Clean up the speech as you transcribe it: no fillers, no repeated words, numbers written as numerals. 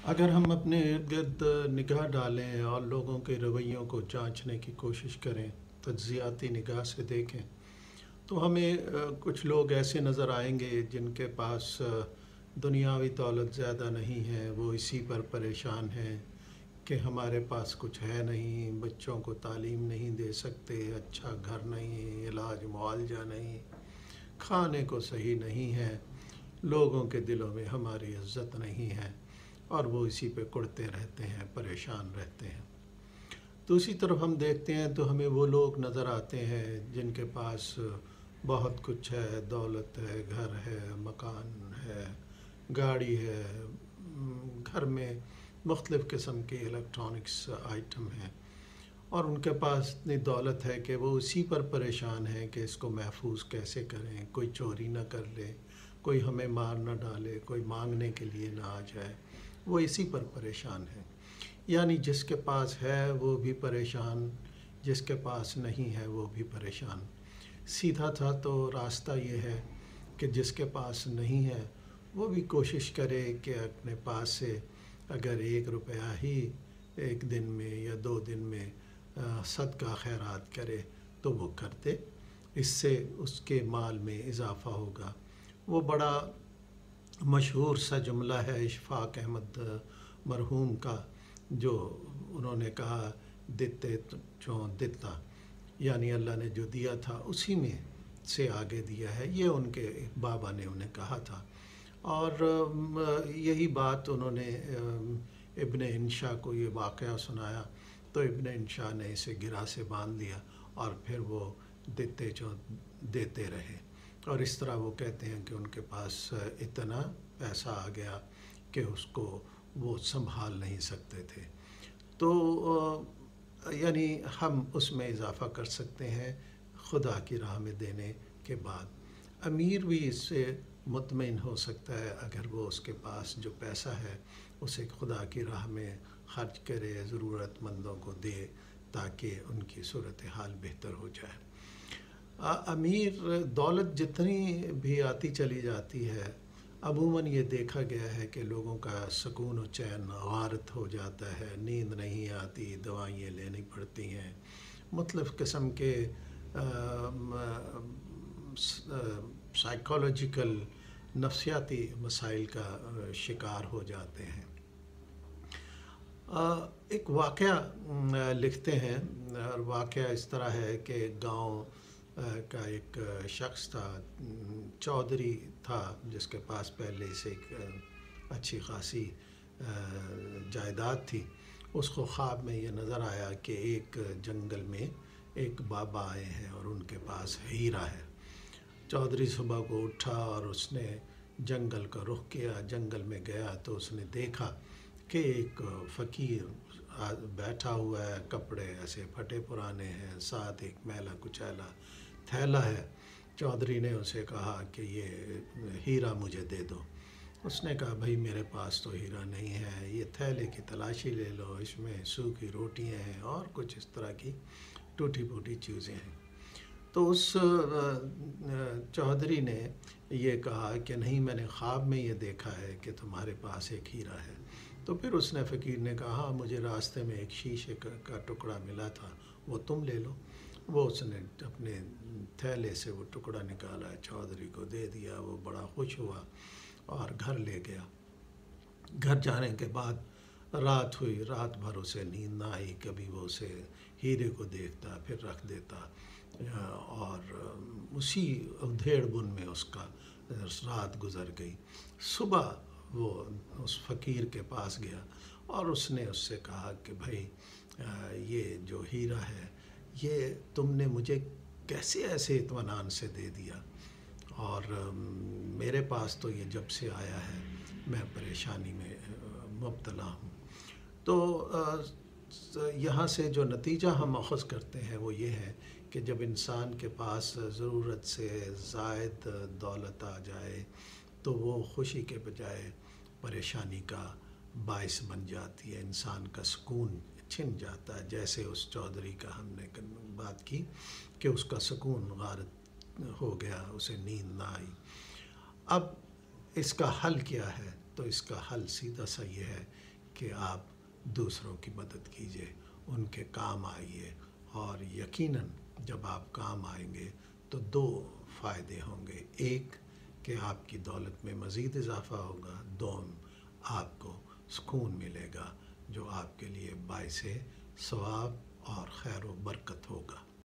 اگر ہم اپنے ارد گرد نگاہ ڈالیں اور لوگوں کے رویوں کو جانچنے کی کوشش کریں، تجزیاتی نگاہ سے دیکھیں، تو ہمیں کچھ لوگ ایسے نظر آئیں گے جن کے پاس دنیاوی دولت زیادہ نہیں ہے، وہ اسی پر پریشان ہیں کہ ہمارے پاس کچھ ہے نہیں، بچوں کو تعلیم نہیں دے سکتے، اچھا گھر نہیں، علاج معالجہ نہیں، کھانے کو صحیح نہیں ہے، لوگوں کے دلوں میں ہماری عزت نہیں ہے، اور وہ اسی پہ کڑتے رہتے ہیں، پریشان رہتے ہیں۔ دوسری طرف ہم دیکھتے ہیں تو ہمیں وہ لوگ نظر آتے ہیں جن کے پاس بہت کچھ ہے، دولت ہے، گھر ہے، مکان ہے، گاڑی ہے، گھر میں مختلف قسم کے الیکٹرانکس آئٹم ہیں، اور ان کے پاس اتنی دولت ہے کہ وہ اسی پر پریشان ہیں کہ اس کو محفوظ کیسے کریں، کوئی چوری نہ کر لے، کوئی ہمیں مار نہ ڈالے، کوئی مانگنے کے لیے نہ آ جائے، وہ اسی پر پریشان ہیں۔ یعنی جس کے پاس ہے وہ بھی پریشان، جس کے پاس نہیں ہے وہ بھی پریشان۔ سیدھا تھا تو راستہ یہ ہے کہ جس کے پاس نہیں ہے وہ بھی کوشش کرے کہ اپنے پاس سے اگر 1 روپیہ ہی ایک دن میں یا 2 دن میں صدقہ خیرات کرے تو وہ کرتے، اس سے اس کے مال میں اضافہ ہوگا۔ وہ بڑا مشہور سا جملہ ہے اشفاق احمد مرحوم کا، جو انہوں نے کہا دیتے چوں دیتا، یعنی اللہ نے جو دیا تھا اسی میں سے آگے دیا ہے، یہ ان کے بابا نے انہیں کہا تھا۔ اور یہی بات انہوں نے ابن انشا کو یہ واقعہ سنایا تو ابن انشا نے اسے گرہ سے باندھ لیا اور پھر وہ دیتے چوں دیتے رہے، اور اس طرح وہ کہتے ہیں کہ ان کے پاس اتنا پیسہ آ گیا کہ اس کو وہ سنبھال نہیں سکتے تھے۔ تو یعنی ہم اس میں اضافہ کر سکتے ہیں خدا کی راہ میں دینے کے بعد۔ امیر بھی اس سے مطمئن ہو سکتا ہے اگر وہ اس کے پاس جو پیسہ ہے اسے خدا کی راہ میں خرچ کرے، ضرورت مندوں کو دے تاکہ ان کی صورتحال بہتر ہو جائے۔ امیر دولت جتنی بھی آتی چلی جاتی ہے، عموماً یہ دیکھا گیا ہے کہ لوگوں کا سکون و چین غارت ہو جاتا ہے، نیند نہیں آتی، دوائیں لینی پڑتی ہیں، مختلف قسم کے سائیکالوجیکل نفسیاتی مسائل کا شکار ہو جاتے ہیں۔ ایک واقعہ لکھتے ہیں، اور واقعہ اس طرح ہے کہ گاؤں کا ایک شخص تھا، چودھری تھا، جس کے پاس پہلے سے ایک اچھی خاصی جائیداد تھی۔ اس کو خواب میں یہ نظر آیا کہ ایک جنگل میں ایک بابا آئے ہیں اور ان کے پاس ہیرا ہے۔ چودھری صبح کو اٹھا اور اس نے جنگل کا رخ کیا، جنگل میں گیا تو اس نے دیکھا کہ ایک فقیر بیٹھا ہوا ہے، کپڑے ایسے پھٹے پرانے ہیں، ساتھ ایک میلا کچیلا تھیلا ہے۔ چودھری نے اسے کہا کہ یہ ہیرا مجھے دے دو۔ اس نے کہا بھائی میرے پاس تو ہیرا نہیں ہے، یہ تھیلے کی تلاشی لے لو، اس میں سوکھی روٹیاں ہیں اور کچھ اس طرح کی ٹوٹی پھوٹی چیزیں ہیں۔ تو اس چودھری نے یہ کہا کہ نہیں، میں نے خواب میں یہ دیکھا ہے کہ تمہارے پاس ایک ہیرا ہے۔ تو پھر اس نے فقیر نے کہا ہاں، مجھے راستے میں ایک شیشے کا ٹکڑا ملا تھا، وہ تم لے لو۔ وہ اس نے اپنے تھیلے سے وہ ٹکڑا نکالا، چودھری کو دے دیا، وہ بڑا خوش ہوا اور گھر لے گیا۔ گھر جانے کے بعد رات ہوئی، رات بھر اسے نیند نہ آئی، کبھی وہ اسے ہیرے کو دیکھتا پھر رکھ دیتا، اور اسی ادھیڑ بن میں اس کا رات گزر گئی۔ صبح وہ اس فقیر کے پاس گیا اور اس نے اس سے کہا کہ بھائی یہ جو ہیرا ہے یہ تم نے مجھے کیسے ایسے اطمینان سے دے دیا، اور میرے پاس تو یہ جب سے آیا ہے میں پریشانی میں مبتلا ہوں۔ تو یہاں سے جو نتیجہ ہم اخذ کرتے ہیں وہ یہ ہے کہ جب انسان کے پاس ضرورت سے زائد دولت آ جائے تو وہ خوشی کے بجائے پریشانی کا باعث بن جاتی ہے، انسان کا سکون چھن جاتا ہے، جیسے اس چودھری کا ہم نے بات کی کہ اس کا سکون غارت ہو گیا، اسے نیند نہ آئی۔ اب اس کا حل کیا ہے؟ تو اس کا حل سیدھا سا یہ ہے کہ آپ دوسروں کی مدد کیجیے، ان کے کام آئیے، اور یقیناً جب آپ کام آئیں گے تو دو فائدے ہوں گے: ایک کہ آپ کی دولت میں مزید اضافہ ہوگا، دوم آپ کو سکون ملے گا جو آپ کے لیے باعث ثواب اور خیر و برکت ہوگا۔